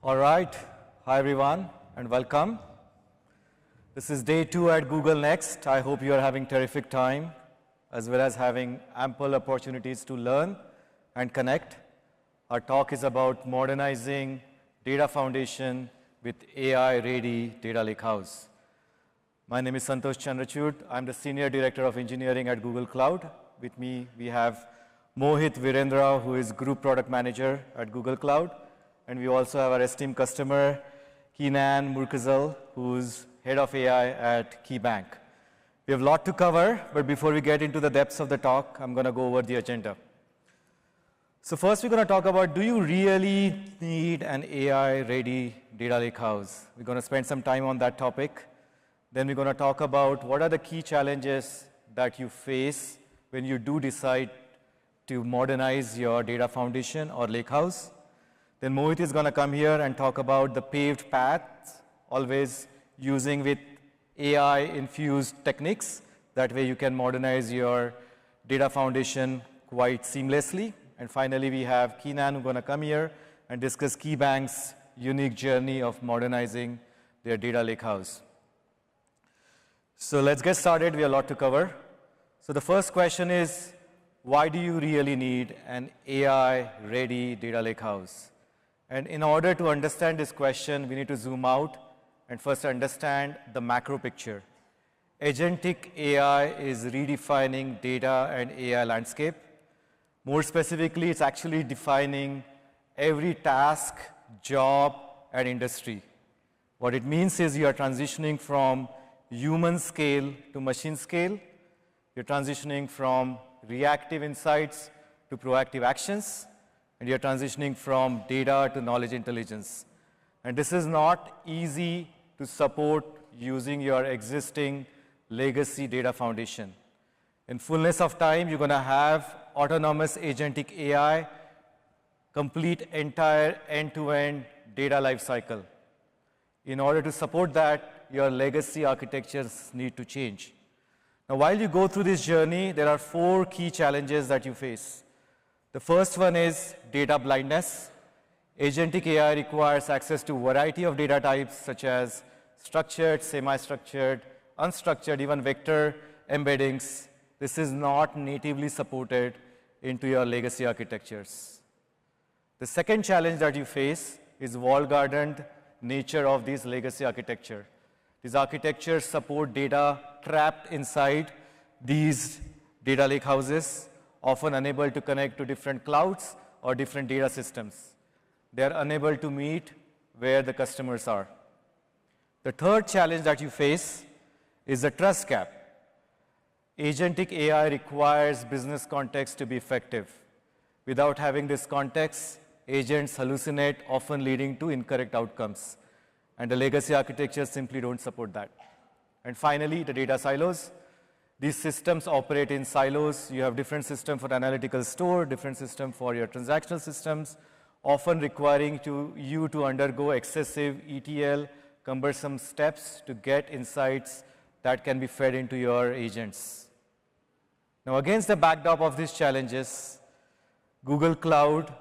All right. Hi, everyone, and welcome. This is day 2 at Google Next. I hope you are having terrific time, as well as having ample opportunities to learn and connect. Our talk is about modernizing data foundation with AI-ready data lakehouse. My name is Santosh Chandrachood. I'm the Senior Director of Engineering at Google Cloud. With me, we have Mohit Virendra, who is Group Product Manager at Google Cloud. And we also have our esteemed customer, Keenan, Moukarzel, who's Head of AI at KeyBank. We have a lot to cover, but before we get into the depths of the talk, I'm going to go over the agenda. So first, we're going to talk about, do you really need an AI-ready data lakehouse? We're going to spend some time on that topic. Then we're going to talk about what are the key challenges that you face when you do decide to modernize your data foundation or lakehouse. Then Mohit is going to come here and talk about the paved paths, always using with AI-infused techniques. That way you can modernize your data foundation quite seamlessly. And finally, we have Keenan who's going to come here and discuss KeyBank's unique journey of modernizing their data lakehouse. So let's get started. We have a lot to cover. So the first question is, why do you really need an AI-ready data lakehouse? And in order to understand this question, we need to zoom out and first understand the macro picture. Agentic AI is redefining data and AI landscape. More specifically, it's actually defining every task, job, and industry. What it means is you are transitioning from human scale to machine scale. You're transitioning from reactive insights to proactive actions. And you're transitioning from data to knowledge intelligence. And this is not easy to support using your existing legacy data foundation. In fullness of time, you're going to have autonomous agentic AI complete entire end-to-end data lifecycle. In order to support that, your legacy architectures need to change. Now, while you go through this journey, there are 4 key challenges that you face. The first one is data blindness. Agentic AI requires access to a variety of data types, such as structured, semi-structured, unstructured, even vector embeddings. This is not natively supported into your legacy architectures. The second challenge that you face is walled-gardened nature of these legacy architecture. These architectures support data trapped inside these data lakehouses, often unable to connect to different clouds or different data systems. They are unable to meet where the customers are. The third challenge that you face is the trust gap. Agentic AI requires business context to be effective. Without having this context, agents hallucinate, often leading to incorrect outcomes. And the legacy architectures simply don't support that. And finally, the data silos. These systems operate in silos. You have different systems for analytical store, different system for your transactional systems, often requiring you to undergo excessive ETL, cumbersome steps to get insights that can be fed into your agents. Now, against the backdrop of these challenges, Google Cloud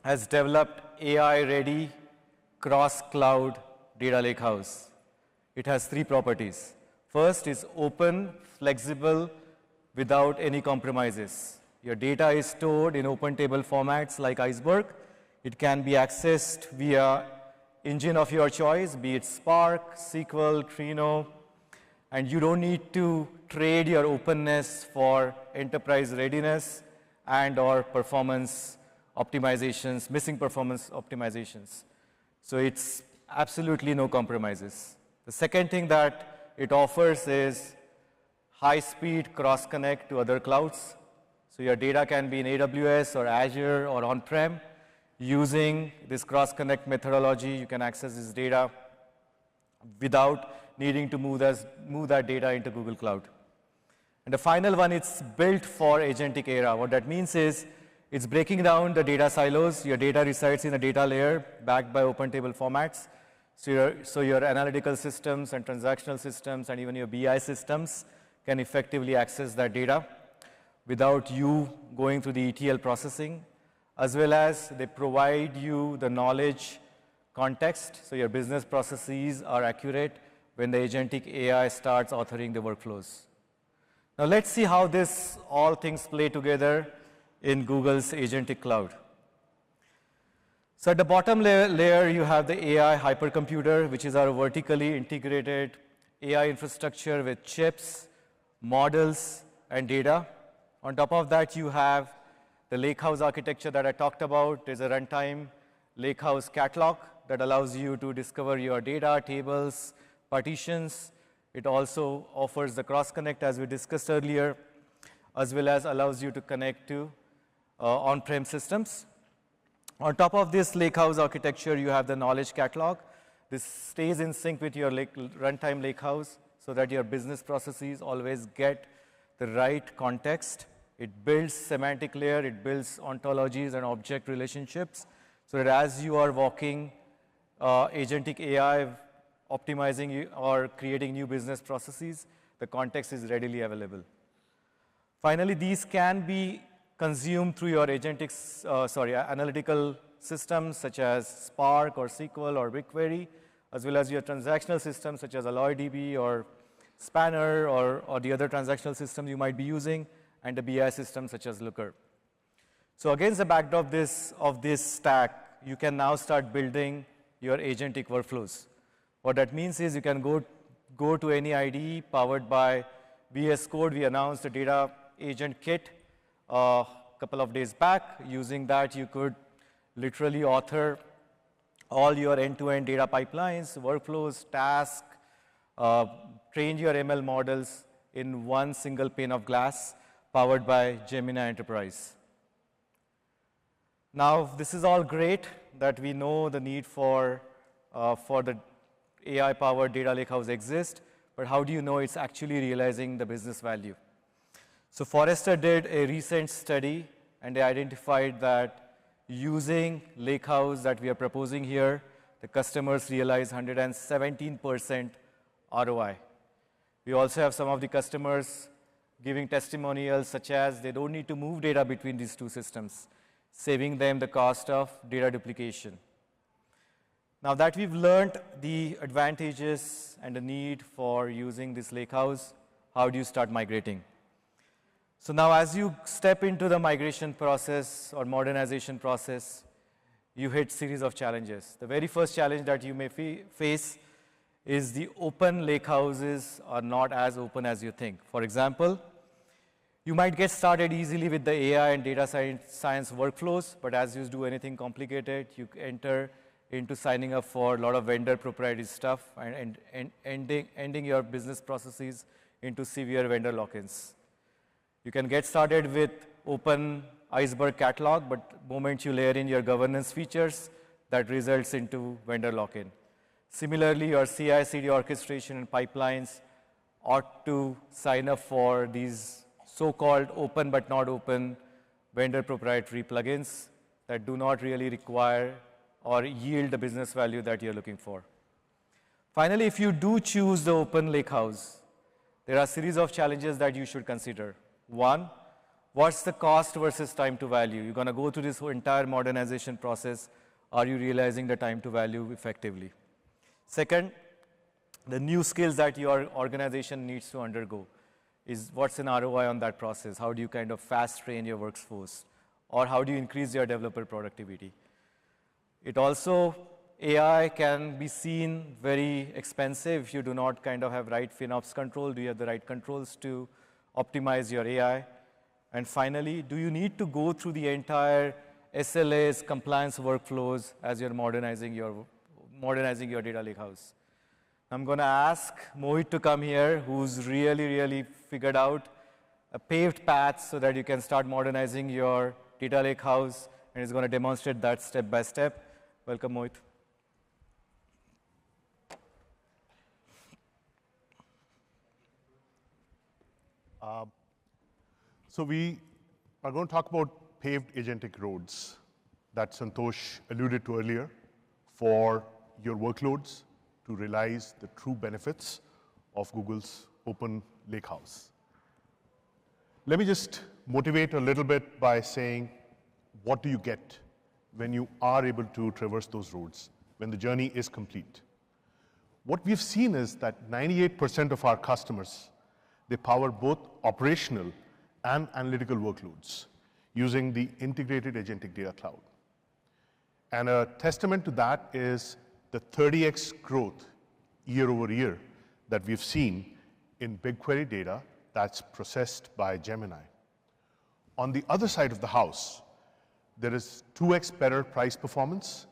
has developed AI-ready cross-cloud data lakehouse. It has 3 properties. First is open, flexible, without any compromises. Your data is stored in open table formats like Iceberg. It can be accessed via engine of your choice, be it Spark, SQL, Trino, and you don't need to trade your openness for enterprise readiness and or performance optimizations, missing performance optimizations. So it's absolutely no compromises. The second thing that it offers is high-speed cross-connect to other clouds. So your data can be in AWS or Azure or on-prem. Using this cross-connect methodology, you can access this data without needing to move that data into Google Cloud. And the final one, it's built for agentic era. What that means is it's breaking down the data silos. Your data resides in a data layer backed by open table formats. So your analytical systems and transactional systems and even your BI systems can effectively access that data without you going through the ETL processing, as well as they provide you the knowledge context, so your business processes are accurate when the agentic AI starts authoring the workflows. Now let's see how this all things play together in Google's agentic cloud. So at the bottom layer, you have the AI hypercomputer, which is our vertically integrated AI infrastructure with chips, models, and data. On top of that, you have the lakehouse architecture that I talked about. There's a runtime lakehouse catalog that allows you to discover your data, tables, partitions. It also offers the cross-connect, as we discussed earlier, as well as allows you to connect to on-prem systems. On top of this lakehouse architecture, you have the knowledge catalog. This stays in sync with your runtime lakehouse so that your business processes always get the right context. It builds semantic layer, it builds ontologies and object relationships, so that as you are walking agentic AI, optimizing or creating new business processes, the context is readily available. Finally, these can be consumed through your analytical systems such as Spark or SQL or BigQuery, as well as your transactional systems such as AlloyDB or Spanner or the other transactional systems you might be using, and the BI systems such as Looker. So against the backdrop of this stack, you can now start building your agentic workflows. What that means is you can go to any IDE powered by VS Code. We announced the data agent kit a couple of days back. Using that, you could literally author all your end-to-end data pipelines, workflows, tasks, train your ML models in one single pane of glass powered by Gemini Enterprise. Now, this is all great that we know the need for the AI-powered data lakehouse exists, but how do you know it's actually realizing the business value? So Forrester did a recent study, and they identified that using lakehouse that we are proposing here, the customers realize 117% ROI. We also have some of the customers giving testimonials such as they don't need to move data between these two systems, saving them the cost of data duplication. Now that we've learned the advantages and the need for using this lakehouse, how do you start migrating? So now as you step into the migration process or modernization process, you hit series of challenges. The very first challenge that you may face is the open lakehouses are not as open as you think. For example, you might get started easily with the AI and data science workflows, but as you do anything complicated, you enter into signing up for a lot of vendor proprietary stuff and ending your business processes into severe vendor lock-ins. You can get started with open Iceberg catalog, but the moment you layer in your governance features, that results into vendor lock-in. Similarly, your CI/CD orchestration and pipelines ought to sign up for these so-called open but not open vendor proprietary plugins that do not really require or yield the business value that you're looking for. Finally, if you do choose the open lakehouse, there are a series of challenges that you should consider. One, what's the cost versus time to value? You're going to go through this whole entire modernization process. Are you realizing the time to value effectively? Second, the new skills that your organization needs to undergo is what's an ROI on that process? How do you kind of fast train your workforce? Or how do you increase your developer productivity? It also, AI can be seen very expensive if you do not kind of have right FinOps control. Do you have the right controls to optimize your AI? And finally, do you need to go through the entire SLAs, compliance workflows as you're modernizing your data lakehouse? I'm going to ask Mohit to come here, who's really figured out a paved path so that you can start modernizing your data lakehouse, and he's going to demonstrate that step by step. Welcome, Mohit. So we are going to talk about paved agentic roads that Santosh alluded to earlier for your workloads to realize the true benefits of Google's open lakehouse. Let me just motivate a little bit by saying, what do you get when you are able to traverse those roads? when the journey is complete. What we've seen is that 98% of our customers, they power both operational and analytical workloads using the integrated agentic data cloud. And a testament to that is the 30x growth year over year that we've seen in BigQuery data that's processed by Gemini. On the other side of the house, there is 2x better price performance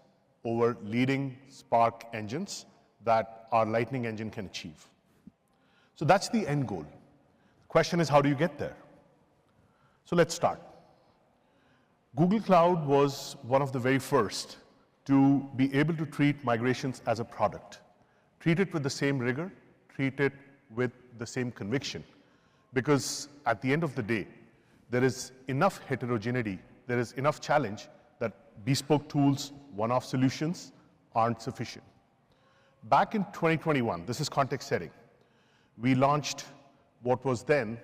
over leading Spark engines that our Lightning engine can achieve. So that's the end goal. The question is, how do you get there? So let's start. Google Cloud was one of the very first to be able to treat migrations as a product. Treat it with the same rigor, treat it with the same conviction. Because at the end of the day, there is enough heterogeneity, there is enough challenge that bespoke tools, one-off solutions aren't sufficient. Back in 2021, this is context setting, we launched what was then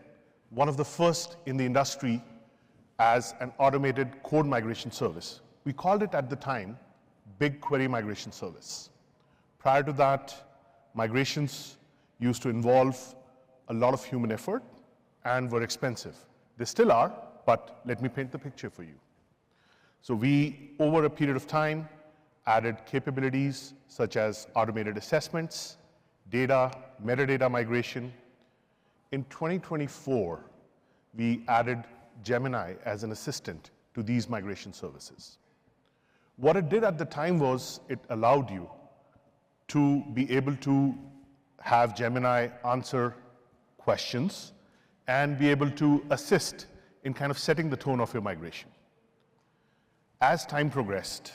one of the first in the industry as an automated code migration service. We called it at the time BigQuery Migration Service. Prior to that, migrations used to involve a lot of human effort and were expensive. They still are, but let me paint the picture for you. So we, over a period of time, added capabilities such as automated assessments, data, metadata migration. In 2024, we added Gemini as an assistant to these migration services. What it did at the time was it allowed you to be able to have Gemini answer questions and be able to assist in kind of setting the tone of your migration. As time progressed,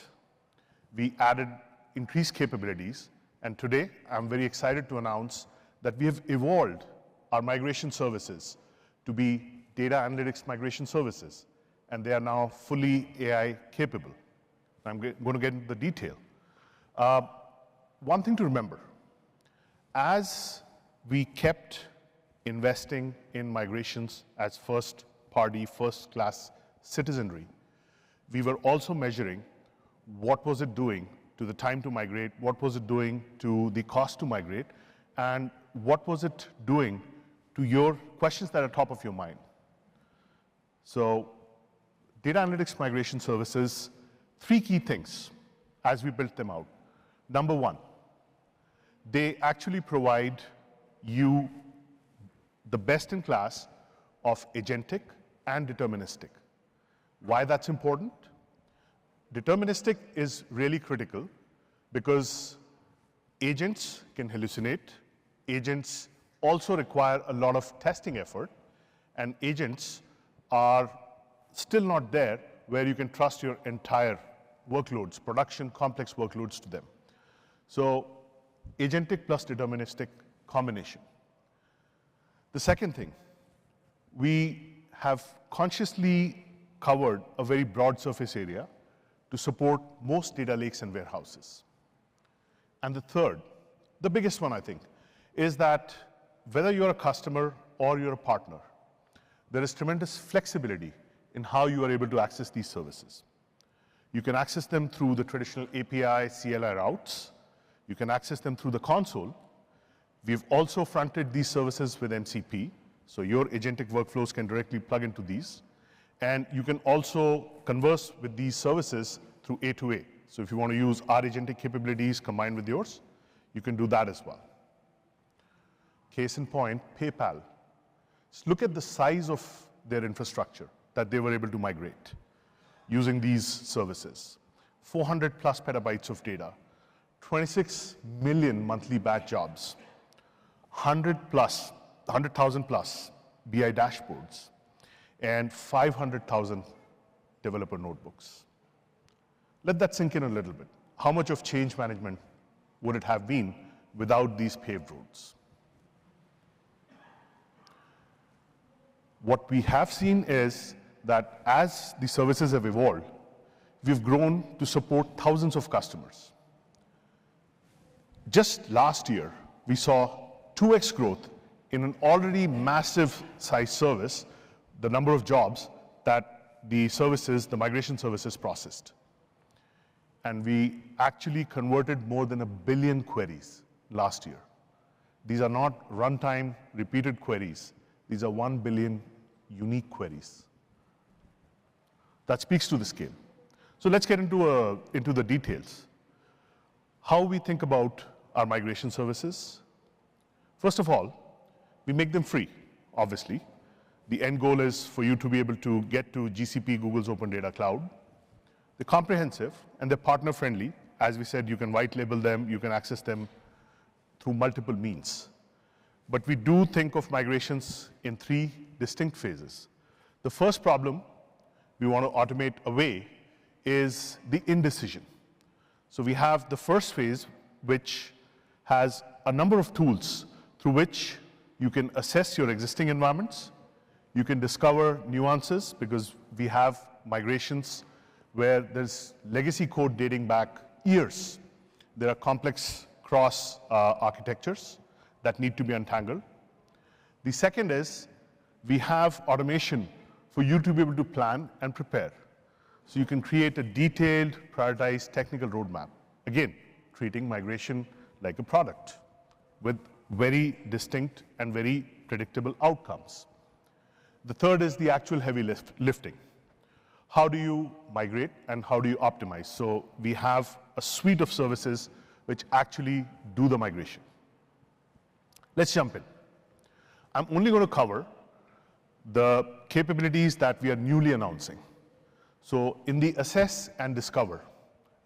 we added increased capabilities, and today I'm very excited to announce that we have evolved our migration services to be data analytics migration services, and they are now fully AI capable. I'm going to get into the detail. One thing to remember, as we kept investing in migrations as first-party, first-class citizenry, we were also measuring what was it doing to the time to migrate, what was it doing to the cost to migrate, and what was it doing to your questions that are top of your mind. So data analytics migration services, 3 key things as we built them out. Number 1, they actually provide you the best in class of agentic and deterministic. Why that's important? Deterministic is really critical because agents can hallucinate. Agents also require a lot of testing effort, and agents are still not there where you can trust your entire workloads, production complex workloads to them. So agentic plus deterministic combination. The second thing, we have consciously covered a very broad surface area to support most data lakes and warehouses. And the third, the biggest one I think, is that whether you're a customer or you're a partner, there is tremendous flexibility in how you are able to access these services. You can access them through the traditional API, CLI routes. You can access them through the console. We've also fronted these services with MCP, so your agentic workflows can directly plug into these. And you can also converse with these services through A2A. So if you want to use our agentic capabilities combined with yours, you can do that as well. Case in point, PayPal. Just look at the size of their infrastructure that they were able to migrate using these services. 400 plus petabytes of data, 26 million monthly batch jobs, 100,000 plus BI dashboards, and 500,000 developer notebooks. Let that sink in a little bit. How much of change management would it have been without these paved roads? What we have seen is that as the services have evolved, we've grown to support thousands of customers. Just last year, we saw 2x growth in an already massive size service, the number of jobs that the services, the migration services processed. and we actually converted more than 1 billion queries last year. These are not runtime repeated queries. These are 1 billion unique queries. That speaks to the scale. So let's get into the details. How we think about our migration services. First of all, we make them free, obviously. The end goal is for you to be able to get to GCP, Google's Open Data Cloud. They're comprehensive and they're partner-friendly. As we said, you can white label them, you can access them through multiple means. But we do think of migrations in 3 distinct phases. The first problem we want to automate away is the indecision. So we have the first phase, which has a number of tools through which you can assess your existing environments. You can discover nuances because we have migrations where there's legacy code dating back years. There are complex cross architectures that need to be untangled. The second is we have automation for you to be able to plan and prepare. So you can create a detailed, prioritized technical roadmap. Again, treating migration like a product with very distinct and very predictable outcomes. The third is the actual heavy lifting. How do you migrate and how do you optimize? So we have a suite of services which actually do the migration. Let's jump in. I'm only going to cover the capabilities that we are newly announcing. So in the assess and discover,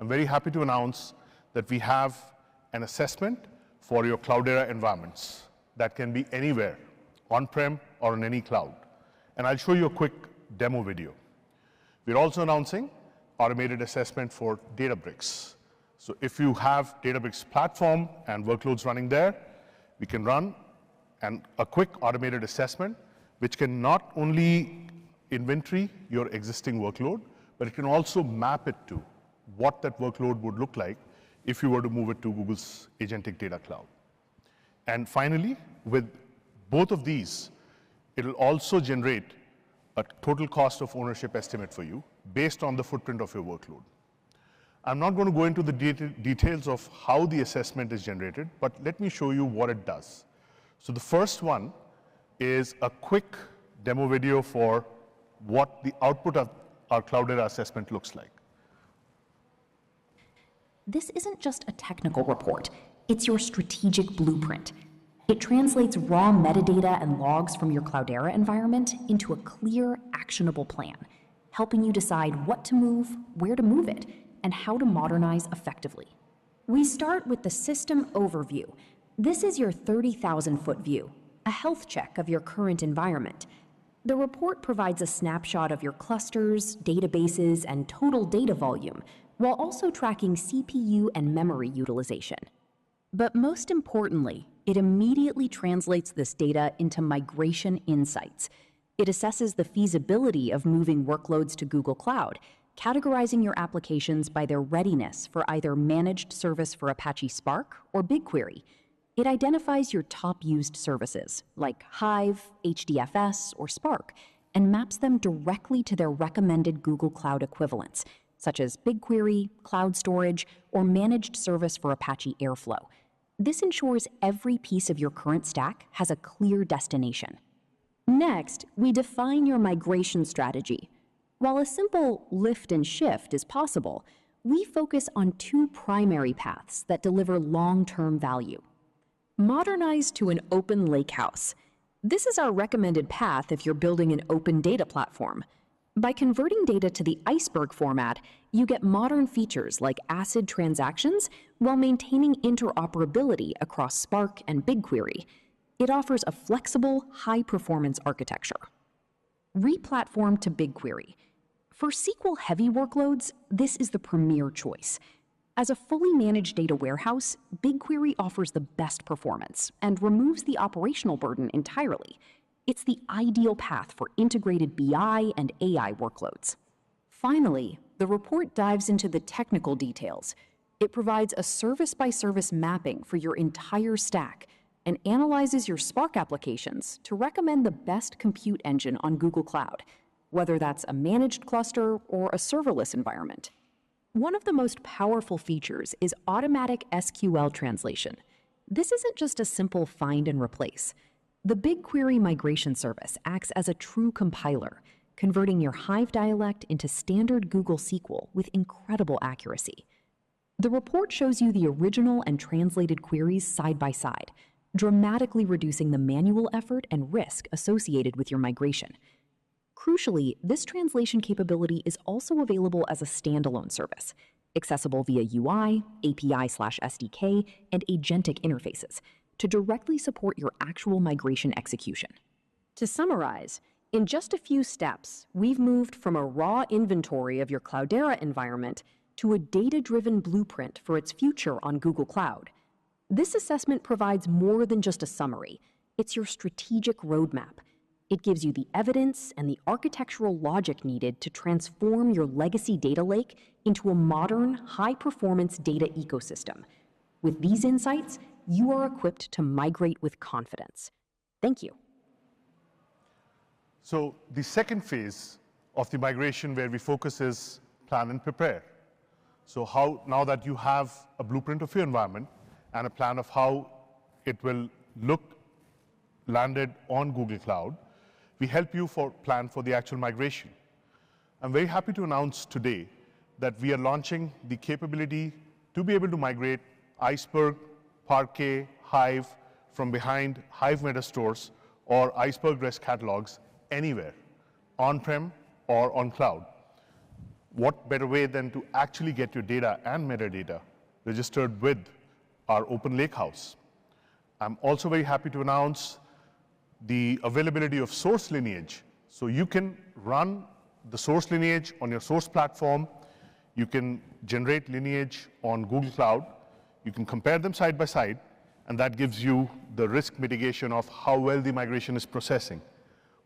I'm very happy to announce that we have an assessment for your Cloudera environments that can be anywhere, on-prem or on any cloud. And I'll show you a quick demo video. We're also announcing automated assessment for Databricks. So if you have Databricks platform and workloads running there, we can run a quick automated assessment, which can not only inventory your existing workload, but it can also map it to what that workload would look like if you were to move it to Google's Agentic Data Cloud. And finally, with both of these, it'll also generate a total cost of ownership estimate for you based on the footprint of your workload. I'm not going to go into the details of how the assessment is generated, but let me show you what it does. So the first one is a quick demo video for what the output of our Cloudera assessment looks like. This isn't just a technical report, it's your strategic blueprint. It translates raw metadata and logs from your Cloudera environment into a clear, actionable plan, helping you decide what to move, where to move it, and how to modernize effectively. We start with the system overview. This is your 30,000-foot view, a health check of your current environment. The report provides a snapshot of your clusters, databases, and total data volume, while also tracking CPU and memory utilization. But most importantly, it immediately translates this data into migration insights. It assesses the feasibility of moving workloads to Google Cloud, categorizing your applications by their readiness for either managed service for Apache Spark or BigQuery. It identifies your top used services, like Hive, HDFS, or Spark, and maps them directly to their recommended Google Cloud equivalents, such as BigQuery, Cloud Storage, or managed service for Apache Airflow. This ensures every piece of your current stack has a clear destination. Next, we define your migration strategy. While a simple lift and shift is possible, we focus on 2 primary paths that deliver long-term value. Modernize to an open lakehouse. This is our recommended path if you're building an open data platform. By converting data to the Iceberg format, you get modern features like ACID transactions while maintaining interoperability across Spark and BigQuery. It offers a flexible, high-performance architecture. Replatform to BigQuery. For SQL-heavy workloads, this is the premier choice. As a fully managed data warehouse, BigQuery offers the best performance and removes the operational burden entirely. It's the ideal path for integrated BI and AI workloads. Finally, the report dives into the technical details. It provides a service-by-service mapping for your entire stack and analyzes your Spark applications to recommend the best compute engine on Google Cloud, whether that's a managed cluster or a serverless environment. One of the most powerful features is automatic SQL translation. This isn't just a simple find and replace. The BigQuery migration service acts as a true compiler, converting your Hive dialect into standard Google SQL with incredible accuracy. The report shows you the original and translated queries side by side, dramatically reducing the manual effort and risk associated with your migration. Crucially, this translation capability is also available as a standalone service, accessible via UI, API/SDK, and agentic interfaces to directly support your actual migration execution. To summarize, in just a few steps, we've moved from a raw inventory of your Cloudera environment to a data-driven blueprint for its future on Google Cloud. This assessment provides more than just a summary. It's your strategic roadmap. It gives you the evidence and the architectural logic needed to transform your legacy data lake into a modern, high-performance data ecosystem. With these insights, you are equipped to migrate with confidence. Thank you. So the second phase of the migration where we focus is plan and prepare. So now that you have a blueprint of your environment and a plan of how it will look landed on Google Cloud, we help you plan for the actual migration. I'm very happy to announce today that we are launching the capability to be able to migrate Iceberg, Parquet, Hive from behind Hive metastores or Iceberg REST catalogs anywhere, on-prem or on cloud. What better way than to actually get your data and metadata registered with our open lakehouse? I'm also very happy to announce the availability of source lineage. So you can run the source lineage on your source platform. You can generate lineage on Google Cloud. You can compare them side by side, and that gives you the risk mitigation of how well the migration is processing.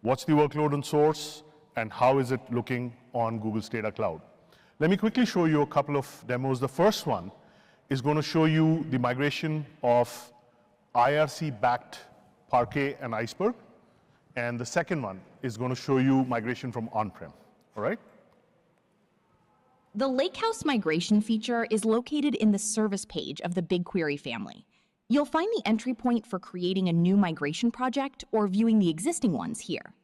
What's the workload on source, and how is it looking on Google's Data Cloud? Let me quickly show you a couple of demos. The first one is going to show you the migration of IRC-backed Parquet and Iceberg. And the second one is going to show you migration from on-prem. All right? The lakehouse migration feature is located in the service page of the BigQuery family. You'll find the entry point for creating a new migration project or viewing the existing ones here.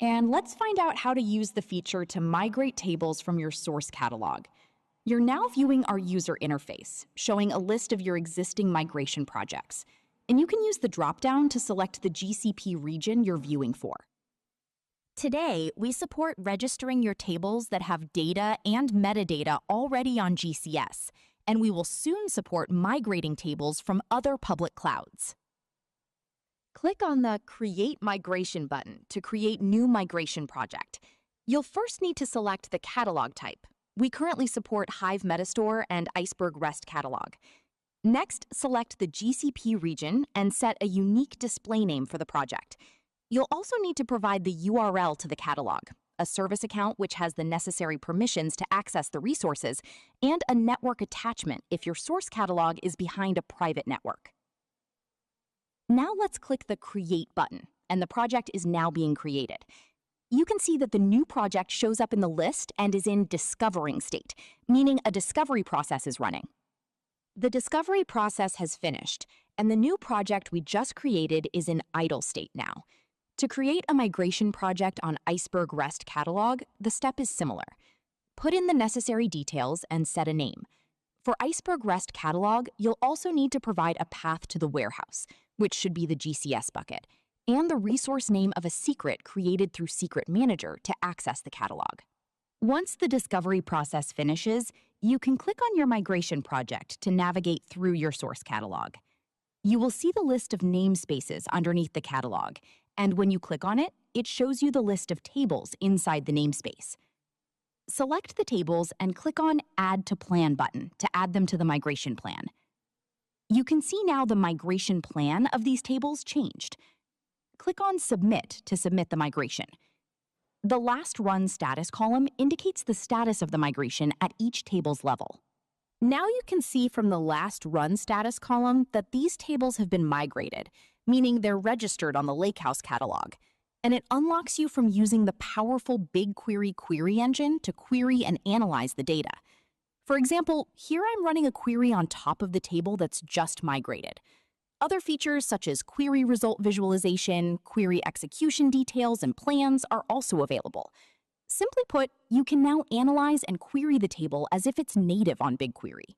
And let's find out how to use the feature to migrate tables from your source catalog. You're now viewing our user interface, showing a list of your existing migration projects. And you can use the dropdown to select the GCP region you're viewing for. Today, we support registering your tables that have data and metadata already on GCS, and we will soon support migrating tables from other public clouds. Click on the Create Migration button to create new migration project. You'll first need to select the catalog type. We currently support Hive Metastore and Iceberg REST catalog. Next, select the GCP region and set a unique display name for the project. You'll also need to provide the URL to the catalog, a service account which has the necessary permissions to access the resources, and a network attachment if your source catalog is behind a private network. Now let's click the Create button, and the project is now being created. You can see that the new project shows up in the list and is in discovering state, meaning a discovery process is running. The discovery process has finished, and the new project we just created is in idle state now. To create a migration project on Iceberg REST catalog, the step is similar. Put in the necessary details and set a name. For Iceberg REST catalog, you'll also need to provide a path to the warehouse, which should be the GCS bucket, and the resource name of a secret created through Secret Manager to access the catalog. Once the discovery process finishes, you can click on your migration project to navigate through your source catalog. You will see the list of namespaces underneath the catalog, and when you click on it, it shows you the list of tables inside the namespace. Select the tables and click on Add to Plan button to add them to the migration plan. You can see now the migration plan of these tables changed. Click on Submit to submit the migration. The last run status column indicates the status of the migration at each table's level. Now you can see from the last run status column that these tables have been migrated, meaning they're registered on the Lakehouse catalog. and it unlocks you from using the powerful BigQuery query engine to query and analyze the data. For example, here I'm running a query on top of the table that's just migrated. Other features such as query result visualization, query execution details, and plans are also available. Simply put, you can now analyze and query the table as if it's native on BigQuery.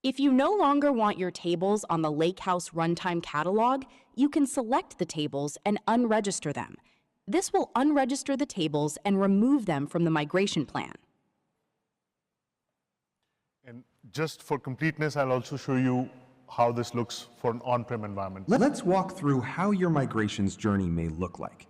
If you no longer want your tables on the Lakehouse runtime catalog, you can select the tables and unregister them. This will unregister the tables and remove them from the migration plan. And just for completeness, I'll also show you how this looks for an on-prem environment. Let's walk through how your migration's journey may look like.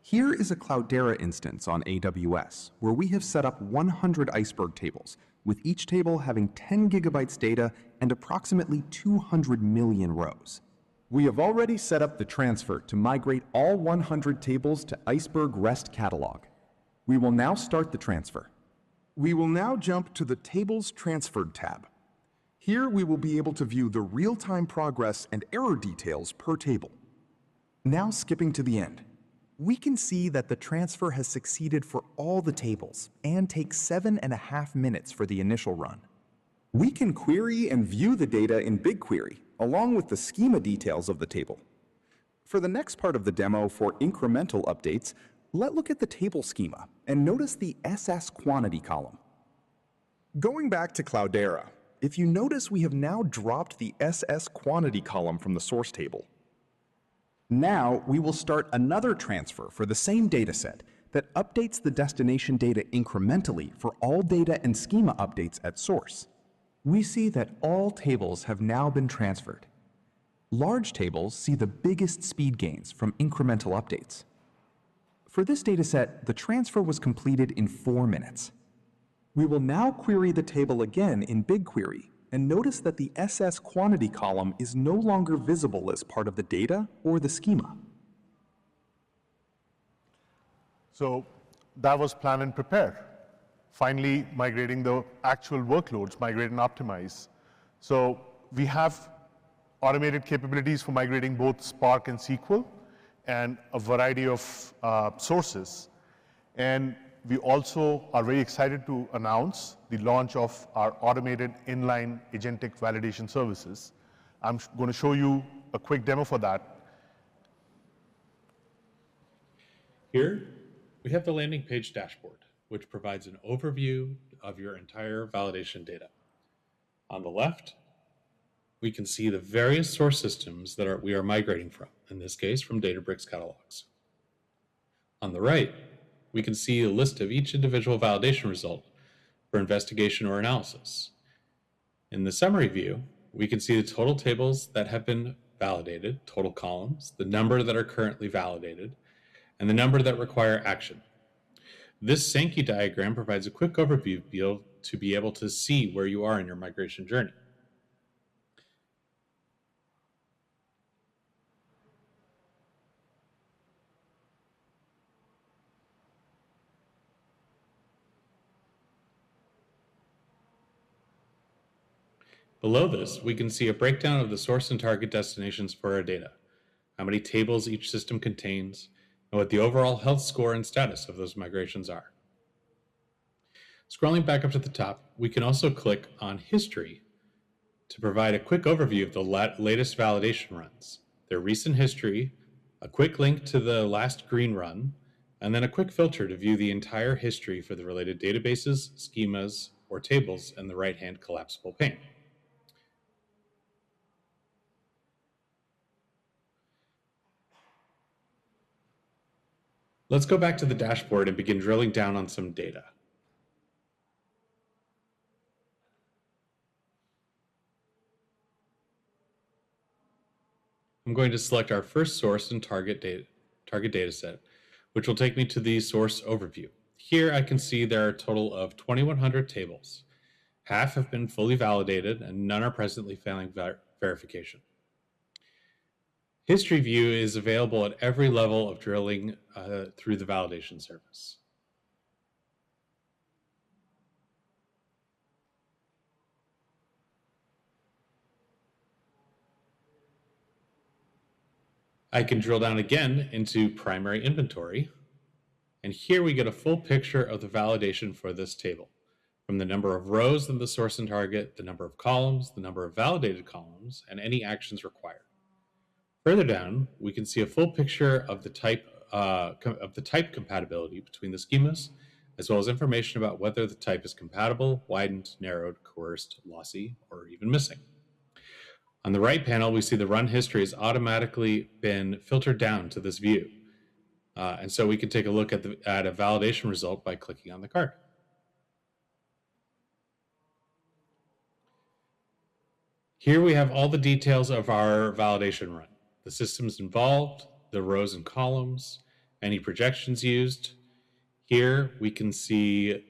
Here is a Cloudera instance on AWS, where we have set up 100 Iceberg tables, with each table having 10 gigabytes data and approximately 200 million rows. We have already set up the transfer to migrate all 100 tables to Iceberg REST catalog. We will now start the transfer. We will now jump to the Tables Transferred tab. Here we will be able to view the real-time progress and error details per table. Now skipping to the end. We can see that the transfer has succeeded for all the tables and takes 7.5 minutes for the initial run. We can query and view the data in BigQuery, along with the schema details of the table. For the next part of the demo for incremental updates, let's look at the table schema and notice the SS quantity column. Going back to Cloudera, if you notice we have now dropped the SS quantity column from the source table. Now we will start another transfer for the same dataset that updates the destination data incrementally for all data and schema updates at source. We see that all tables have now been transferred. Large tables see the biggest speed gains from incremental updates. For this dataset, the transfer was completed in 4 minutes. We will now query the table again in BigQuery and notice that the SS quantity column is no longer visible as part of the data or the schema. So that was plan and prepare. Finally, migrating the actual workloads, migrate and optimize. So we have automated capabilities for migrating both Spark and SQL and a variety of sources. And we also are very excited to announce the launch of our automated inline agentic validation services. I'm going to show you a quick demo for that. Here, we have the landing page dashboard, which provides an overview of your entire validation data. On the left, we can see the various source systems that we are migrating from, in this case, from Databricks catalogs. On the right, we can see a list of each individual validation result for investigation or analysis. In the summary view, we can see the total tables that have been validated, total columns, the number that are currently validated, and the number that require action. This Sankey diagram provides a quick overview to be able to see where you are in your migration journey. Below this, we can see a breakdown of the source and target destinations for our data, how many tables each system contains, and what the overall health score and status of those migrations are. Scrolling back up to the top, we can also click on History to provide a quick overview of the latest validation runs, their recent history, a quick link to the last green run, and then a quick filter to view the entire history for the related databases, schemas, or tables in the right-hand collapsible pane. Let's go back to the dashboard and begin drilling down on some data. I'm going to select our first source and target dataset, which will take me to the source overview. Here I can see there are a total of 2,100 tables. Half have been fully validated and none are presently failing verification. History view is available at every level of drilling through the validation service. I can drill down again into primary inventory, and here we get a full picture of the validation for this table, from the number of rows in the source and target, the number of columns, the number of validated columns, and any actions required. Further down, we can see a full picture of the type compatibility between the schemas, as well as information about whether the type is compatible, widened, narrowed, coerced, lossy, or even missing. On the right panel, we see the run history has automatically been filtered down to this view. And so we can take a look at a validation result by clicking on the card. Here we have all the details of our validation run. The systems involved, the rows and columns, any projections used. Here we can see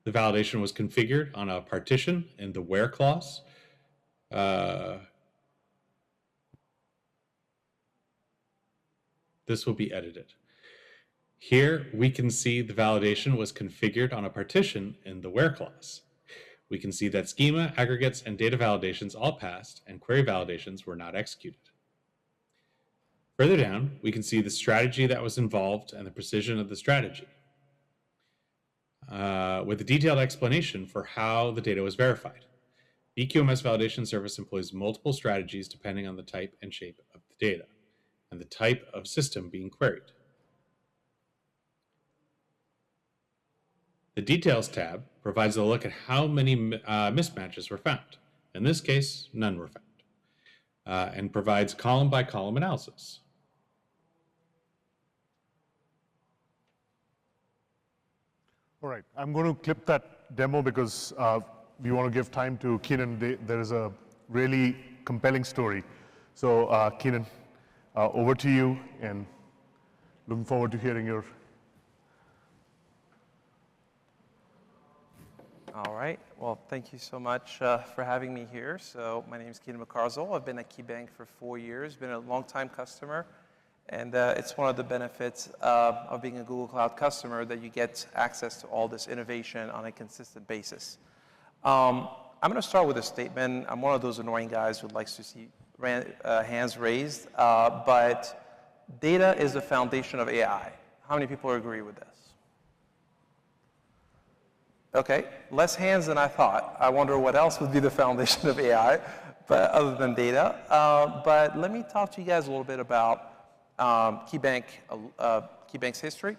the validation was configured on a partition in the where clause. This will be edited. Here we can see the validation was configured on a partition in the where clause. We can see that schema, aggregates, and data validations all passed, and query validations were not executed. Further down, we can see the strategy that was involved and the precision of the strategy, with a detailed explanation for how the data was verified. The EQMS validation service employs multiple strategies depending on the type and shape of the data, and the type of system being queried. The Details tab provides a look at how many mismatches were found. In this case, none were found, and provides column-by-column analysis. All right, I'm going to clip that demo because we want to give time to Keenan. There is a really compelling story. So Keenan, over to you, and looking forward to hearing your. All right. Well, thank you so much for having me here. So my name is Keenan Moukarzel. I've been at KeyBank for 4 years, been a long-time customer. And it's one of the benefits of being a Google Cloud customer that you get access to all this innovation on a consistent basis. I'm going to start with a statement. I'm one of those annoying guys who likes to see hands raised. But data is the foundation of AI. How many people agree with this? Okay, less hands than I thought. I wonder what else would be the foundation of AI, but other than data. But let me talk to you guys a little bit about KeyBank's history.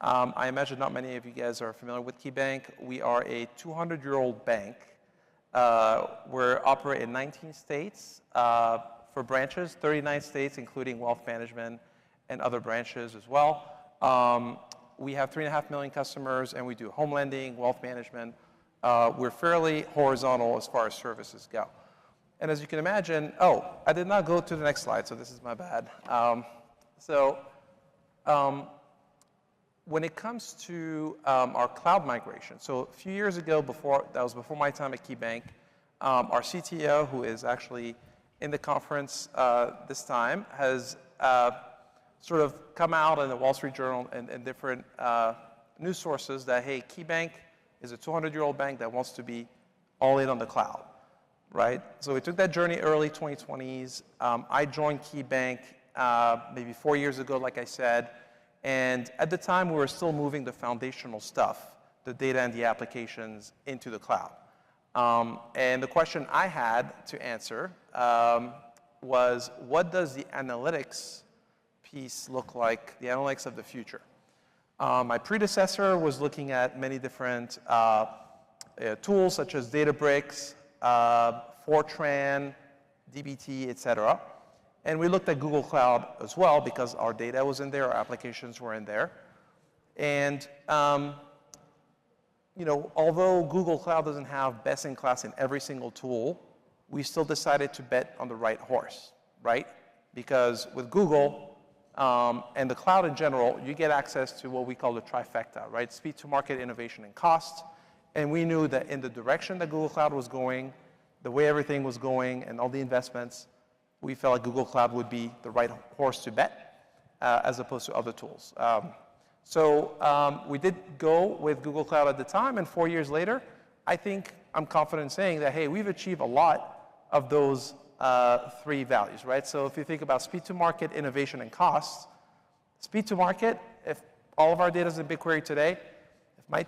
I imagine not many of you guys are familiar with KeyBank. We are a 200-year-old bank. We operate in 19 states for branches, 39 states, including wealth management and other branches as well. We have 3.5 million customers, and we do home lending, wealth management. We're fairly horizontal as far as services go. And as you can imagine, I did not go to the next slide, so this is my bad. When it comes to our cloud migration, so a few years ago, that was before my time at KeyBank, our CTO, who is actually in the conference this time, has sort of come out in the Wall Street Journal and different news sources that, hey, KeyBank is a 200-year-old bank that wants to be all in on the cloud, right? So we took that journey early 2020s. I joined KeyBank maybe 4 years ago, like I said, and at the time we were still moving the foundational stuff, the data and the applications, into the cloud. And the question I had to answer was, what does the analytics piece look like, the analytics of the future? My predecessor was looking at many different tools such as Databricks, Fortran, DBT, et cetera. And we looked at Google Cloud as well because our data was in there, our applications were in there. And although Google Cloud doesn't have best in class in every single tool, we still decided to bet on the right horse, right? Because with Google, and the cloud in general, you get access to what we call the trifecta, right? Speed to market, innovation, and cost. And we knew that in the direction that Google Cloud was going, the way everything was going, and all the investments, we felt like Google Cloud would be the right horse to bet, as opposed to other tools. We did go with Google Cloud at the time, and 4 years later, I think I'm confident in saying that, hey, we've achieved a lot of those three values, right? So if you think about speed to market, innovation, and cost, speed to market, if all of our data is in BigQuery today,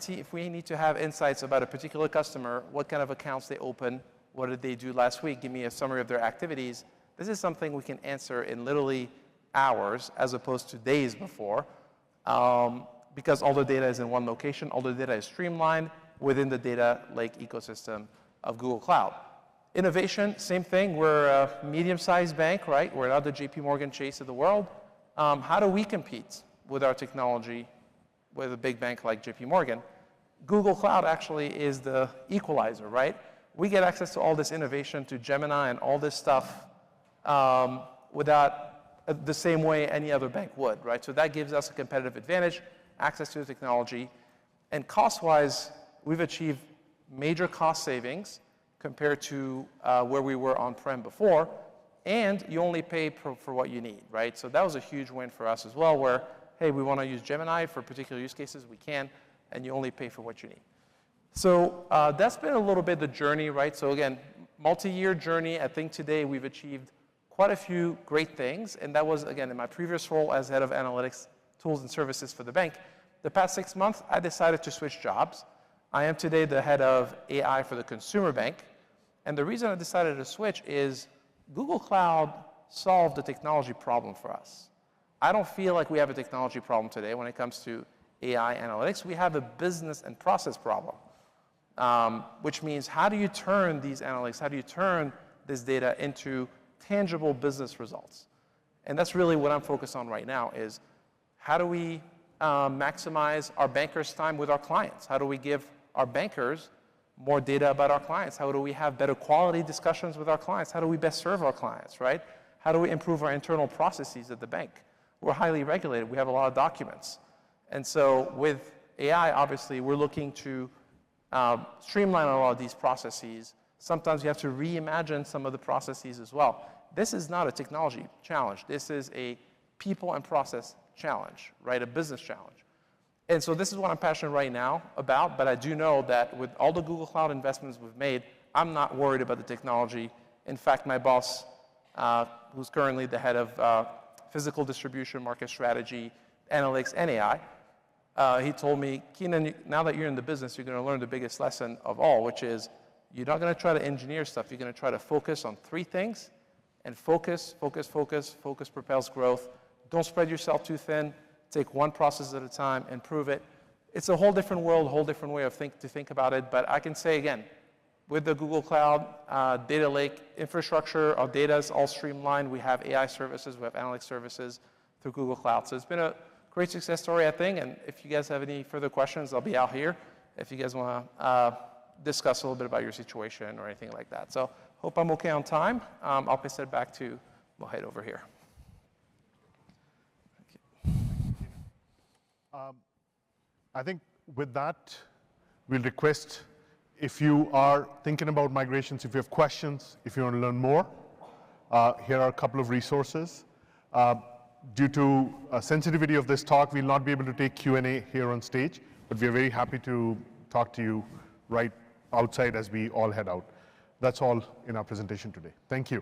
if we need to have insights about a particular customer, what kind of accounts they open, what did they do last week, give me a summary of their activities, this is something we can answer in literally hours as opposed to days before, because all the data is in one location, all the data is streamlined within the data lake ecosystem of Google Cloud. Innovation, same thing. We're a medium-sized bank, right? We're not the JP Morgan Chase of the world. How do we compete with our technology with a big bank like JP Morgan? Google Cloud actually is the equalizer, right? We get access to all this innovation, to Gemini and all this stuff without the same way any other bank would, right? So that gives us a competitive advantage, access to the technology. And cost-wise, we've achieved major cost savings compared to where we were on-prem before, and you only pay for what you need, right? So that was a huge win for us as well, where, hey, we want to use Gemini for particular use cases, we can, and you only pay for what you need. So that's been a little bit the journey, right? So again, multi-year journey. I think today we've achieved quite a few great things, and that was, again, in my previous role as head of analytics, tools, and services for the bank. The past 6 months, I decided to switch jobs. I am today the head of AI for the consumer bank, and the reason I decided to switch is Google Cloud solved the technology problem for us. I don't feel like we have a technology problem today when it comes to AI analytics. We have a business and process problem, which means how do you turn these analytics, how do you turn this data into tangible business results? And that's really what I'm focused on right now is how do we maximize our bankers' time with our clients? How do we give our bankers more data about our clients? How do we have better quality discussions with our clients? How do we best serve our clients, right? How do we improve our internal processes at the bank? We're highly regulated. We have a lot of documents. And so with AI, obviously, we're looking to streamline a lot of these processes. Sometimes you have to reimagine some of the processes as well. This is not a technology challenge. This is a people and process challenge, right? A business challenge. And so this is what I'm passionate right now about, but I do know that with all the Google Cloud investments we've made, I'm not worried about the technology. In fact, my boss, who's currently the head of physical distribution, market strategy, analytics, and AI, he told me, Keenan, now that you're in the business, you're going to learn the biggest lesson of all, which is you're not going to try to engineer stuff. You're going to try to focus on three things, and focus propels growth. Don't spread yourself too thin. Take one process at a time, improve it. It's a whole different world, a whole different way of to think about it. But I can say again, with the Google Cloud data lake infrastructure, our data is all streamlined. We have AI services, we have analytics services through Google Cloud. So it's been a great success story, I think. And if you guys have any further questions, I'll be out here if you guys want to discuss a little bit about your situation or anything like that. So hope I'm okay on time. I'll pass it back to Mohit over here. I think with that, we'll request if you are thinking about migrations, if you have questions, if you want to learn more, here are a couple of resources. Due to sensitivity of this talk, we'll not be able to take Q&A here on stage, but we're very happy to talk to you right outside as we all head out. That's all in our presentation today. Thank you.